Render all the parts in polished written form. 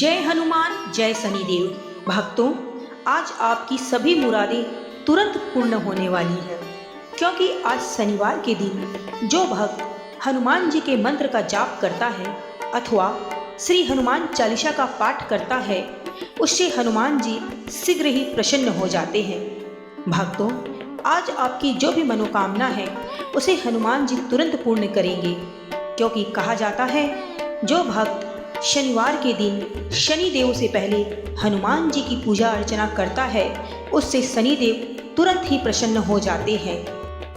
जय हनुमान जय शनिदेव। भक्तों, आज आपकी सभी मुरादें तुरंत पूर्ण होने वाली है, क्योंकि आज शनिवार के दिन जो भक्त हनुमान जी के मंत्र का जाप करता है अथवा श्री हनुमान चालीसा का पाठ करता है, उससे हनुमान जी शीघ्र ही प्रसन्न हो जाते हैं। भक्तों, आज आपकी जो भी मनोकामना है उसे हनुमान जी तुरंत पूर्ण करेंगे, क्योंकि कहा जाता है जो भक्त शनिवार के दिन शनिदेव से पहले हनुमान जी की पूजा अर्चना करता है उससे शनिदेव तुरंत ही प्रसन्न हो जाते हैं।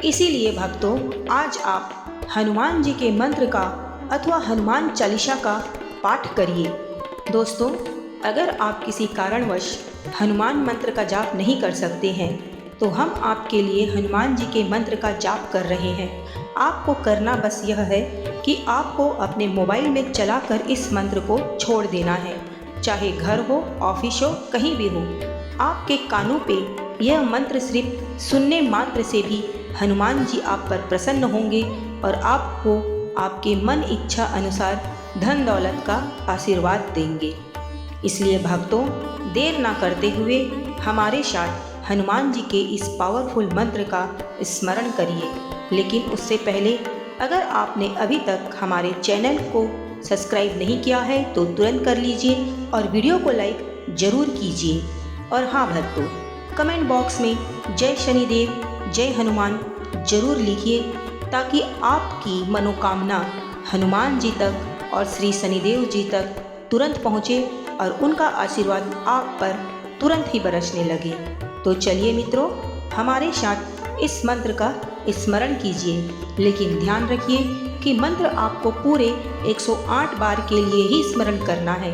इसीलिए भक्तों, आज आप हनुमान जी के मंत्र का अथवा हनुमान चालीसा का पाठ करिए। दोस्तों, अगर आप किसी कारणवश हनुमान मंत्र का जाप नहीं कर सकते हैं तो हम आपके लिए हनुमान जी के मंत्र का जाप कर रहे हैं। आपको करना बस यह है कि आपको अपने मोबाइल में चलाकर इस मंत्र को छोड़ देना है, चाहे घर हो, ऑफिस हो, कहीं भी हो। आपके कानों पे यह मंत्र सिर्फ सुनने मात्र से भी हनुमान जी आप पर प्रसन्न होंगे और आपको आपके मन इच्छा अनुसार धन दौलत का आशीर्वाद देंगे। इसलिए भक्तों, देर ना करते हुए हमारे साथ हनुमान जी के इस पावरफुल मंत्र का स्मरण करिए। लेकिन उससे पहले अगर आपने अभी तक हमारे चैनल को सब्सक्राइब नहीं किया है तो तुरंत कर लीजिए और वीडियो को लाइक जरूर कीजिए। और हाँ भक्तों, कमेंट बॉक्स में जय शनिदेव जय हनुमान जरूर लिखिए, ताकि आपकी मनोकामना हनुमान जी तक और श्री शनिदेव जी तक तुरंत पहुँचे और उनका आशीर्वाद आप पर तुरंत ही बरसने लगे। तो चलिए मित्रों, हमारे साथ इस मंत्र का स्मरण कीजिए, लेकिन ध्यान रखिए कि मंत्र आपको पूरे 108 बार के लिए ही स्मरण करना है।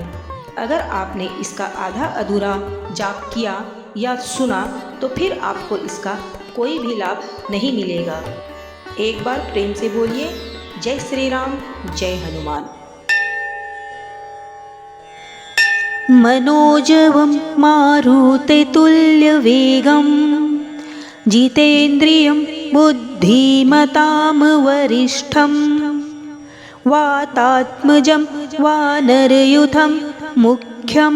अगर आपने इसका आधा अधूरा जाप किया या सुना तो फिर आपको इसका कोई भी लाभ नहीं मिलेगा। एक बार प्रेम से बोलिए जय श्री राम जय हनुमान। मनोजवं मारुततुल्यवेगं जितेन्द्रियं बुद्धिमतां वरिष्ठं वातात्मजं वानरयूथं मुख्यं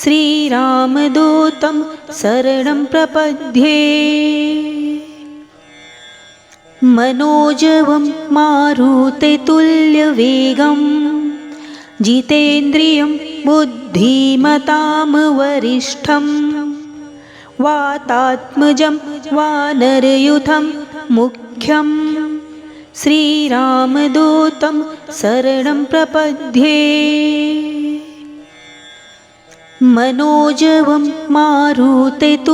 श्रीरामदूतं शरणं प्रपद्ये। मनोजवं मारुततुल्यवेगं जितेन्द्रियं बुद्धिमतां वरिष्ठं वातात्मजं वानरयूथं मुख्यं श्रीरामदूतं शरणं प्रपद्ये। मनोजवं मारुततुल्यवेगं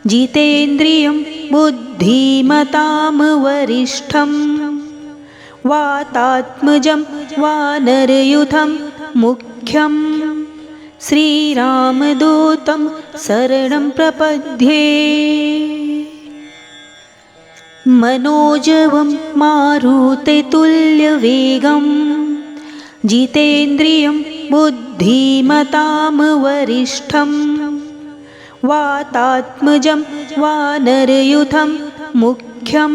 जितेन्द्रियं बुद्धिमतां वरिष्ठं वातात्मजं वानरयूथं मुख्यं श्रीरामदूतं शरणं प्रपद्ये। मनोजवं मारुततुल्यवेगं जितेन्द्रियं बुद्धिमतां वरिष्ठं वातात्मजं वानरयूथं मुख्यं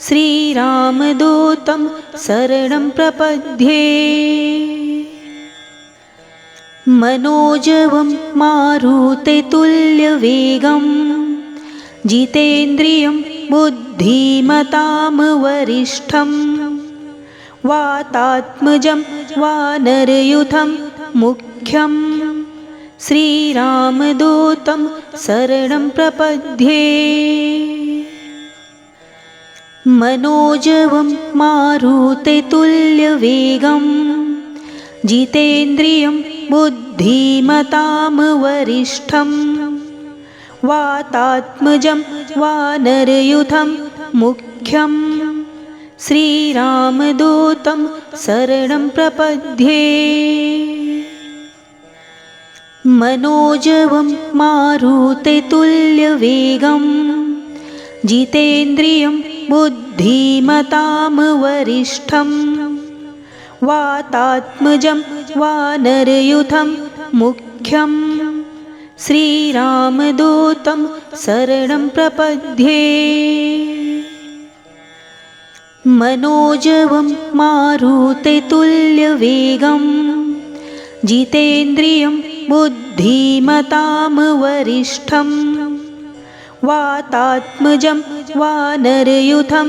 श्रीरामदूतं शरणं प्रपद्ये। मनोजवं मारुततुल्यवेगं जितेन्द्रियं बुद्धिमतां वरिष्ठं वातात्मजं वानरयूथं मुख्यं श्रीरामदूतं शरणं प्रपद्ये। मनोजवं मारुततुल्यवेगं जितेन्द्रियं बुद्धिमतां वरिष्ठं वातात्मजं वानरयूथं मुख्यं श्रीरामदूतं शरणं प्रपद्ये। मनोजवं मारुततुल्यवेगं जितेन्द्रियं बुद्धिमतां वरिष्ठं वातात्मजं वानरयूथं मुख्यं श्रीरामदूतं शरणं प्रपद्ये। मनोजवं मारुततुल्यवेगं जितेन्द्रियं बुद्धिमतां वरिष्ठं वातात्मजं वानरयूथं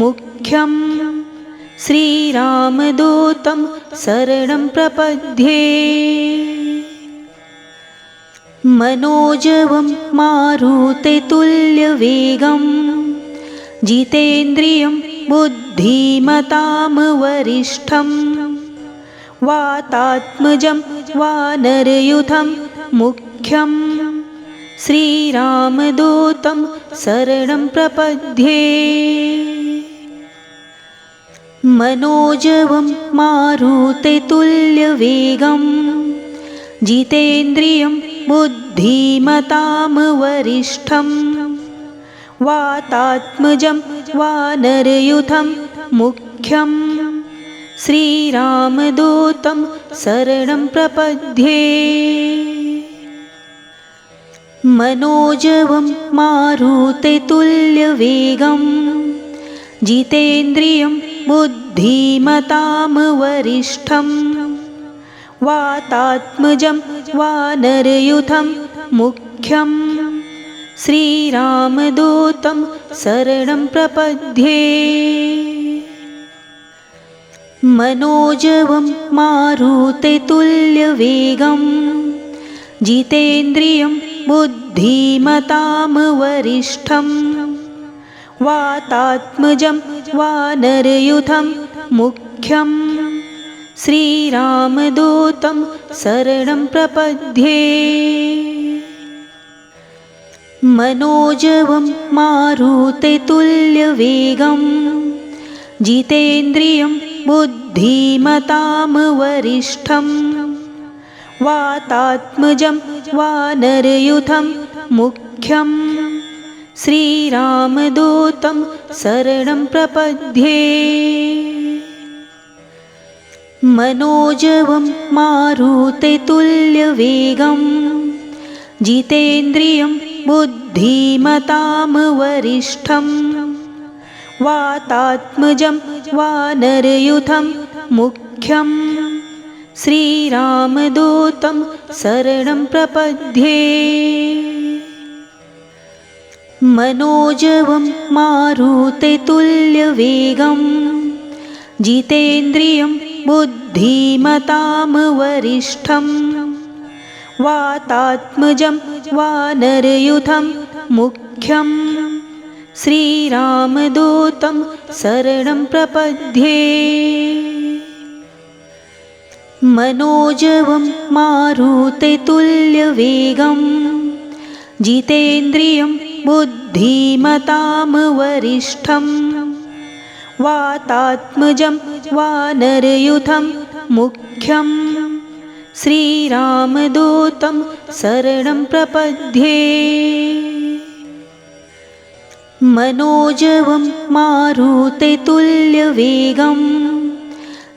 मुख्यं श्रीरामदूतं शरणं प्रपद्ये। मनोजवं मारुततुल्यवेगं जितेन्द्रियं बुद्धिमतां वरिष्ठं वातात्मजं वानरयूथं मुख्यं श्रीरामदूतं शरणं प्रपद्ये। मनोजवं मारुततुल्यवेगं जितेन्द्रियं बुद्धिमतां वरिष्ठं वातात्मजं वानरयूथं मुख्यं श्रीरामदूतं शरणं प्रपद्ये। मनोजवं मारुततुल्यवेगं जितेन्द्रियं बुद्धिमतां वरिष्ठं वातात्मजं वानरयूथं मुख्यं श्रीरामदूतं शरणं प्रपद्ये। मनोजवं मारुततुल्यवेगं जितेन्द्रियं बुद्धिमतां वरिष्ठं वातात्मजं वानरयूथं मुख्यं श्रीरामदूतं शरणं प्रपद्ये। मनोजवं मारुततुल्यवेगं जितेन्द्रियं बुद्धिमतां वरिष्ठं वातात्मजं वानरयूथं मुख्यं श्रीरामदूतं शरणं प्रपद्ये। मनोजवं मारुततुल्यवेगं जितेन्द्रियं बुद्धिमतां वरिष्ठं वातात्मजं वानरयूथं मुख्यं श्रीरामदूतं शरणं प्रपद्ये। मनोजवं मारुततुल्यवेगं जितेन्द्रियं बुद्धिमतां वरिष्ठं वातात्मजं वानरयूथं मुख्यं श्रीरामदूतं शरणं प्रपद्ये। मनोजवं मारुततुल्यवेगं जितेन्द्रियं बुद्धिमतां वरिष्ठं वातात्मजं वानरयूथं मुख्यं श्रीरामदूतं शरणं प्रपद्ये। मनोजवं मारुततुल्यवेगं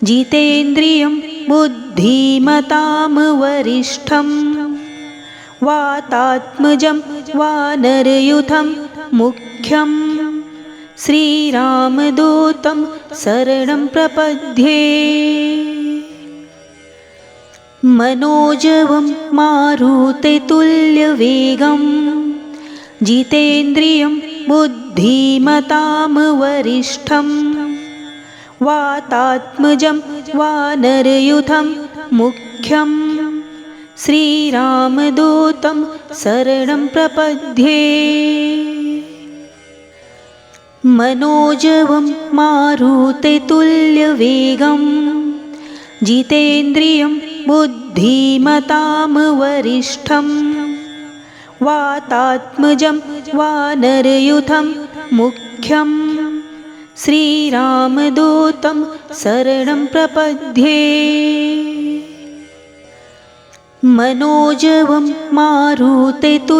जितेन्द्रियं बुद्धिमतां वरिष्ठं वातात्मजं वानरयूथं मुख्यं श्रीरामदूतं शरणं प्रपद्ये। मनोजवं मारुततुल्यवेगं जितेन्द्रियं बुद्धिमतां वरिष्ठं वातात्मजं वानरयूथं मुख्यं श्रीरामदूतं शरणं प्रपद्ये। मनोजवं मारुततुल्यवेगं जितेन्द्रियं बुद्धिमतां वरिष्ठं वातात्मजं वानरयूथं मुख्यं श्रीरामदूतं शरणं प्रपद्ये। मनोजवं मारुततुल्यवेगं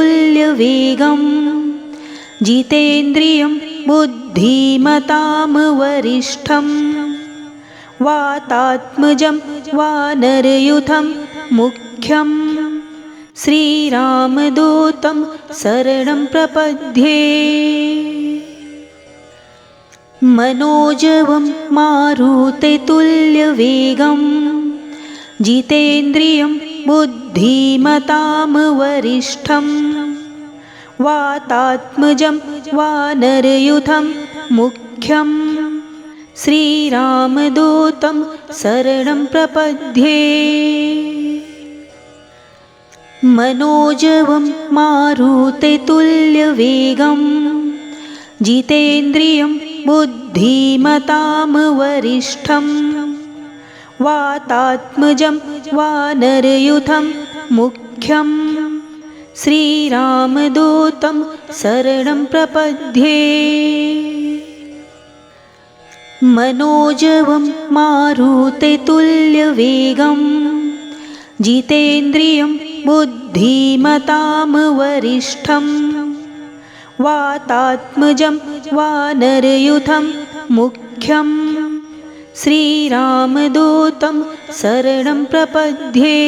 जितेन्द्रियं बुद्धिमतां वरिष्ठं वातात्मजं वानरयूथं मुख्यं श्रीरामदूतं शरणं प्रपद्ये। मनोजवं मारुततुल्यवेगं जितेन्द्रियं बुद्धिमतां वरिष्ठं वातात्मजं वानरयूथं मुख्यं श्रीरामदूतं शरणं प्रपद्ये। मनोजवं मारुततुल्यवेगं जितेन्द्रियं बुद्धिमतां वरिष्ठं वातात्मजं वानरयूथं मुख्यं श्रीरामदूतं शरणं प्रपद्ये। मनोजवं मारुततुल्यवेगं जितेन्द्रियं बुद्धिमतां वरिष्ठं वातात्मजं वानरयूथं मुख्यं श्रीरामदूतं शरणं प्रपद्ये।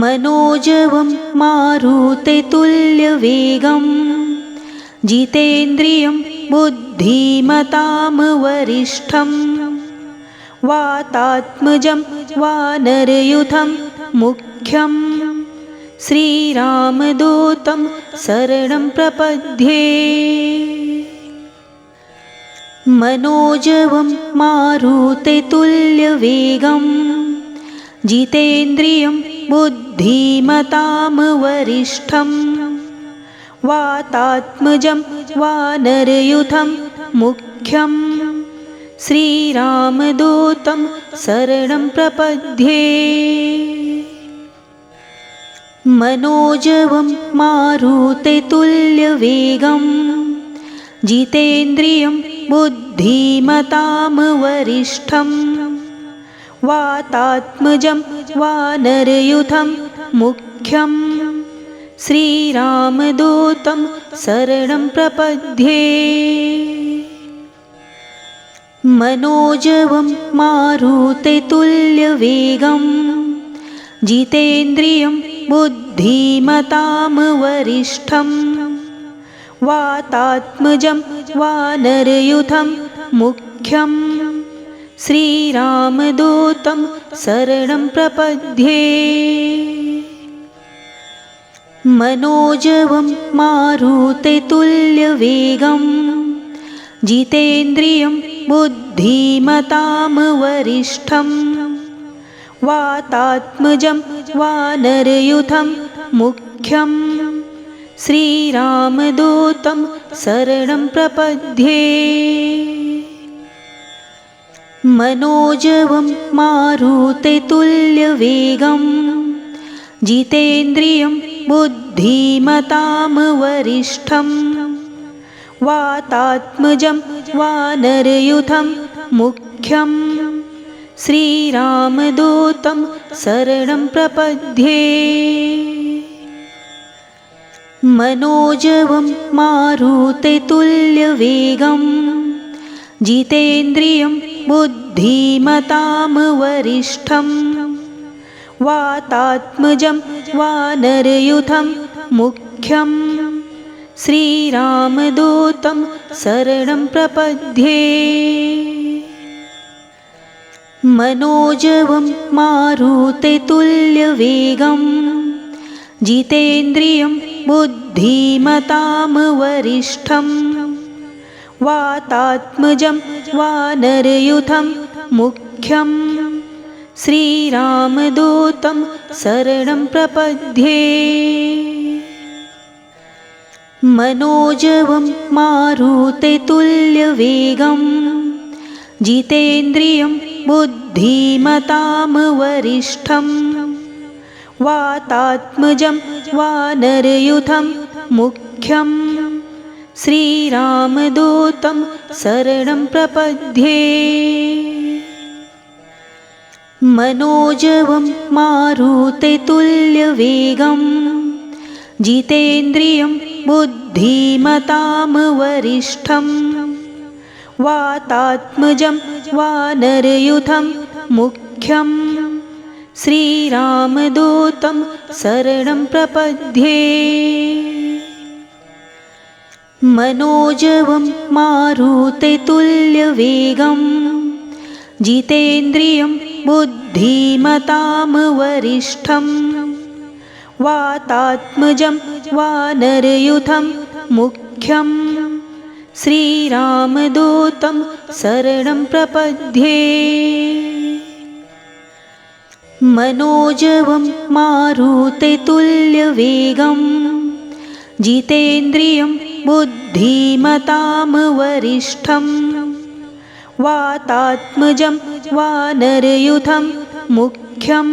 मनोजवं मारुततुल्यवेगं जितेन्द्रियं बुद्धिमतां वरिष्ठं वातात्मजं वानरयूथं मुख्यं श्रीरामदूतं शरणं प्रपद्ये। मनोजवं मारुततुल्यवेगं जितेन्द्रियं बुद्धिमतां वरिष्ठं वातात्मजं वानरयूथं मुख्यं श्रीरामदूतं शरणं प्रपद्ये। मनोजवं मारुततुल्यवेगं जितेन्द्रियं बुद्धिमतां वरिष्ठं वातात्मजं वानरयूथं मुख्यं श्रीरामदूतं शरणं प्रपद्ये। मनोजवं मारुततुल्यवेगं जितेन्द्रियं बुद्धिमतां वरिष्ठं वातात्मजं वानरयूथं मुख्यं श्रीरामदूतं शरणं प्रपद्ये। मनोजवं मारुततुल्यवेगं जितेन्द्रियं बुद्धिमतां वरिष्ठं वातात्मजं वानरयूथं मुख्यं श्रीरामदूतं शरणं प्रपद्ये। मनोजवं मारुततुल्यवेगं जितेन्द्रियं बुद्धिमतां वरिष्ठं वातात्मजं वानरयूथं मुख्यं श्रीरामदूतं शरणं प्रपद्ये। मनोजवं मारुततुल्यवेगं जितेन्द्रियं बुद्धिमतां वरिष्ठं वातात्मजं वानरयूथं मुख्यं श्रीरामदूतं शरणं प्रपद्ये। मनोजवं मारुततुल्यवेगं जितेन्द्रियं बुद्धिमतां वरिष्ठं वातात्मजं वानरयूथं मुख्यं श्रीरामदूतं शरणं प्रपद्ये। मनोजवं मारुततुल्यवेगं जितेन्द्रियं बुद्धिमतां वरिष्ठं वातात्मजं वानरयूथं मुख्यं श्रीरामदूतं शरणं प्रपद्ये। मनोजवं मारुततुल्यवेगं जितेन्द्रियं बुद्धिमतां वरिष्ठं वातात्मजं वानरयूथं मुख्यं श्रीरामदूतं शरणं प्रपद्ये। मनोजवं मारुततुल्यवेगं जितेन्द्रियं बुद्धिमतां वरिष्ठं वातात्मजं वानरयूथं मुख्यं श्रीरामदूतं शरणं प्रपद्ये। मनोजवं मारुततुल्यवेगं जितेन्द्रियं बुद्धिमतां वरिष्ठं वातात्मजं वानरयूथं मुख्यं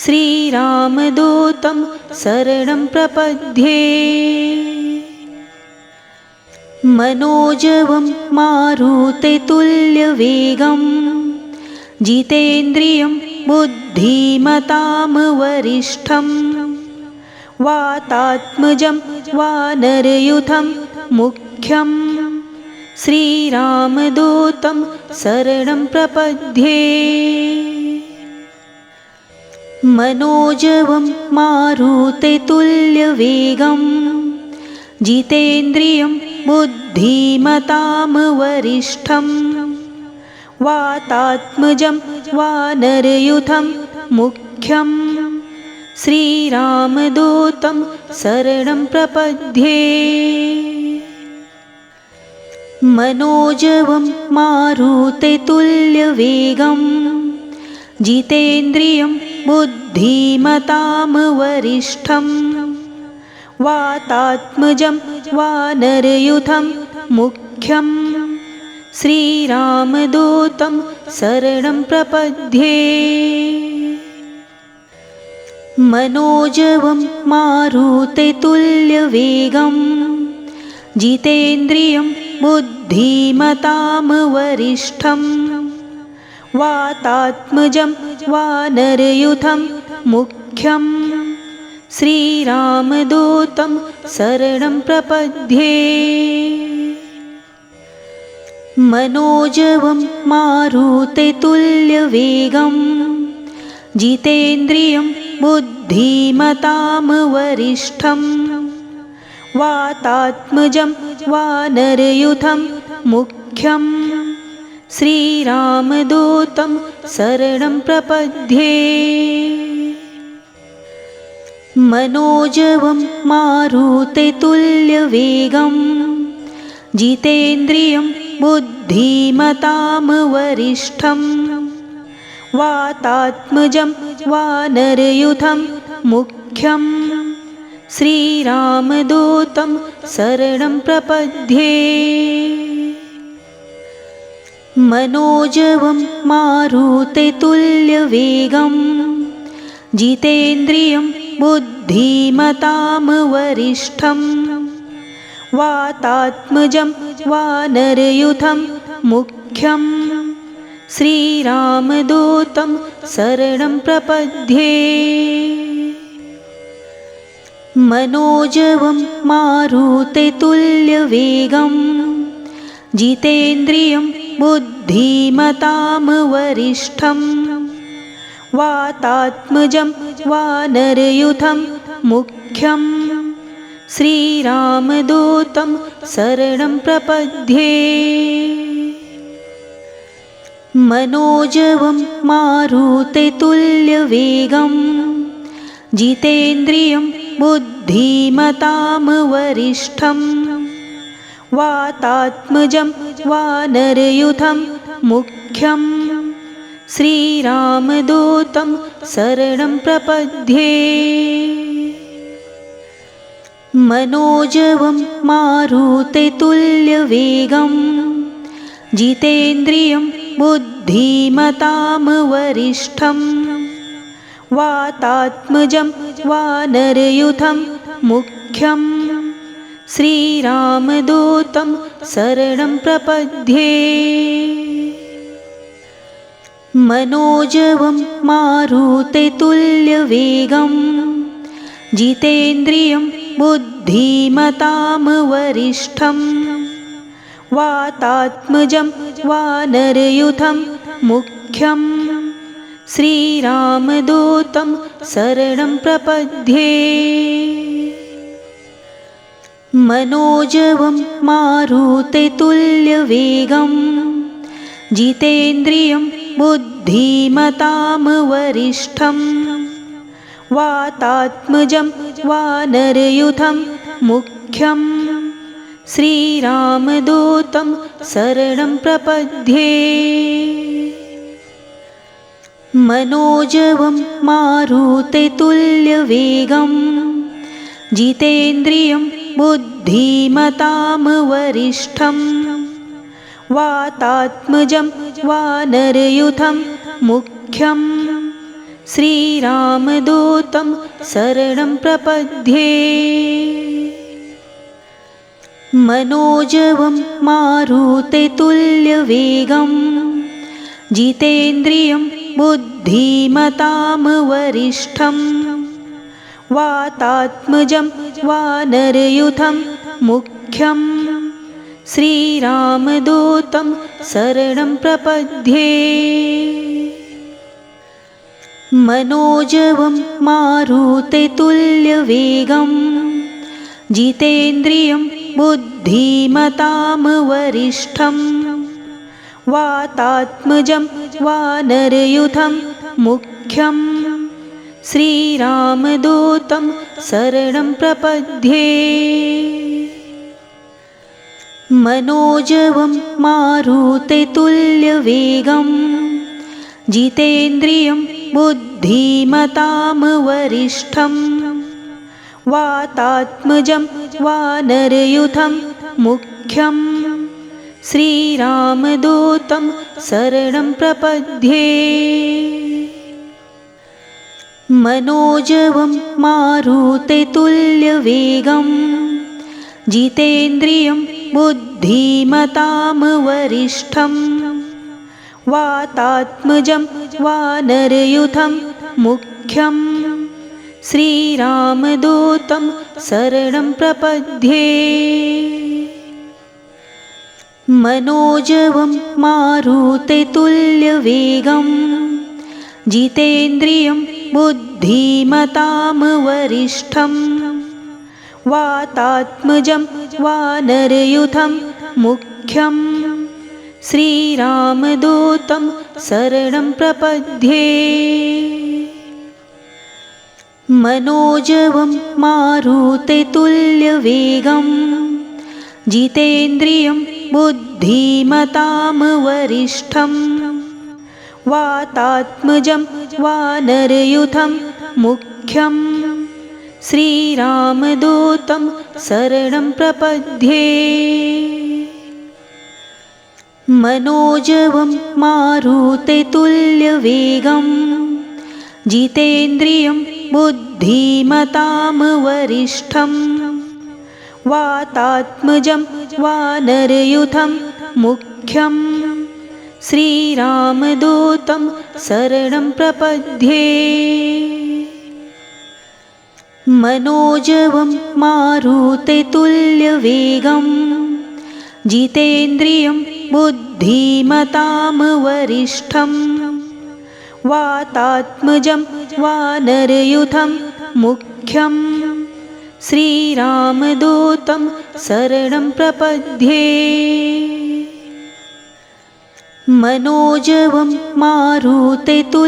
श्रीरामदूतं शरणं प्रपद्ये। मनोजवं मारुततुल्यवेगं जितेन्द्रियं बुद्धिमतां वरिष्ठं वातात्मजं वानरयूथं मुख्यं श्रीरामदूतं शरणं प्रपद्ये। मनोजवं मारुततुल्यवेगं जितेन्द्रियं बुद्धिमतां वरिष्ठं वातात्मजं वानरयूथं मुख्यं श्रीरामदूतं शरणं प्रपद्ये। मनोजवं मारुततुल्यवेगं जितेन्द्रियं बुद्धिमतां वरिष्ठं वातात्मजं वानरयूथं मुख्यं श्रीरामदूतं शरणं प्रपद्ये। मनोजवं मारुततुल्यवेगं जितेन्द्रियं बुद्धिमतां वरिष्ठं वातात्मजं वानरयूथं मुख्यं श्रीरामदूतं शरणं प्रपद्ये। मनोजवं मारुततुल्यवेगं जितेन्द्रियं बुद्धिमतां वरिष्ठं वातात्मजं वानरयूथं मुख्यं श्रीरामदूतं शरणं प्रपद्ये। मनोजवं मारुततुल्यवेगं जितेन्द्रियं बुद्धिमतां वरिष्ठं वातात्मजं वानरयूथं मुख्यं श्रीरामदूतं शरणं प्रपद्ये। मनोजवं मारुततुल्यवेगं जितेन्द्रियं बुद्धिमतां वरिष्ठं वातात्मजं वानरयूथं मुख्यं श्रीरामदूतं शरणं प्रपद्ये। मनोजवं मारुततुल्यवेगं जितेन्द्रियं बुद्धिमतां वरिष्ठं वातात्मजं वानरयूथं मुख्यं श्रीरामदूतं शरणं प्रपद्ये। मनोजवं मारुततुल्यवेगं जितेन्द्रियं बुद्धिमतां वरिष्ठं वातात्मजं वानरयूथं मुख्यं श्रीरामदूतं शरणं प्रपद्ये। मनोजवं मारुततुल्यवेगं जितेन्द्रियं बुद्धिमतां वरिष्ठं वातात्मजं वानरयूथं मुख्यं श्रीरामदूतं शरणं प्रपद्ये। मनोजवं मारुततुल्यवेगं जितेन्द्रियं बुद्धिमतां वरिष्ठं वातात्मजं वानरयूथं मुख्यं श्रीरामदूतं शरणं प्रपद्ये। मनोजवं मारुततुल्यवेगं जितेन्द्रियं बुद्धिमतां वरिष्ठं वातात्मजं वानरयूथं मुख्यं श्रीरामदूतं शरणं प्रपद्ये। मनोजवं मारुततुल्यवेगं जितेन्द्रियं बुद्धिमतां वरिष्ठं वातात्मजं वानरयूथं मुख्यं श्रीरामदूतं शरणं प्रपद्ये। मनोजवं मारुततुल्यवेगं जितेन्द्रियं बुद्धिमतां वरिष्ठं वातात्मजं वानरयूथं मुख्यं श्रीरामदूतं शरणं प्रपद्ये। मनोजवं मारुततुल्यवेगं जितेन्द्रियं बुद्धिमतां वरिष्ठं वातात्मजं वानरयूथं मुख्यं श्रीरामदूतं शरणं प्रपद्ये। मनोजवं मारुततुल्यवेगं जितेन्द्रियं बुद्धिमतां वरिष्ठं वातात्मजं वानरयूथं मुख्यं श्रीरामदूतं शरणं प्रपद्ये। मनोजवं मारुततुल्यवेगं जितेन्द्रियं बुद्धिमतां वरिष्ठं वातात्मजं वानरयूथं मुख्यं श्रीरामदूतं शरणं प्रपद्ये। मनोजवं मारुततुल्यवेगं जितेन्द्रियं बुद्धिमतां वरिष्ठं वातात्मजं वानरयूथं मुख्यं श्रीरामदूतं शरणं प्रपद्ये। मनोजवं मारुततुल्यवेगं जितेन्द्रियं बुद्धिमतां वरिष्ठं वातात्मजं वानरयूथं मुख्यं श्रीरामदूतं शरणं प्रपद्ये। मनोजवं मारुततुल्यवेगं जितेन्द्रियं बुद्धिमतां वरिष्ठं वातात्मजं वानरयूथं मुख्यं श्रीरामदूतं शरणं प्रपद्ये। मनोजवं मारुततुल्यवेगं जितेन्द्रियं बुद्धिमतां वरिष्ठं वातात्मजं वानरयूथं मुख्यं श्रीरामदूतं शरणं प्रपद्ये। मनोजवं मारुततुल्यवेगं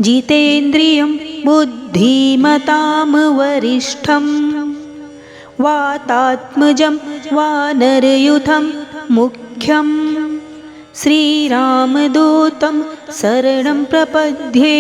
जितेन्द्रियं बुद्धिमतां वरिष्ठं वातात्मजं वानरयूथं मुख्यं श्रीरामदूतं शरणं प्रपद्ये।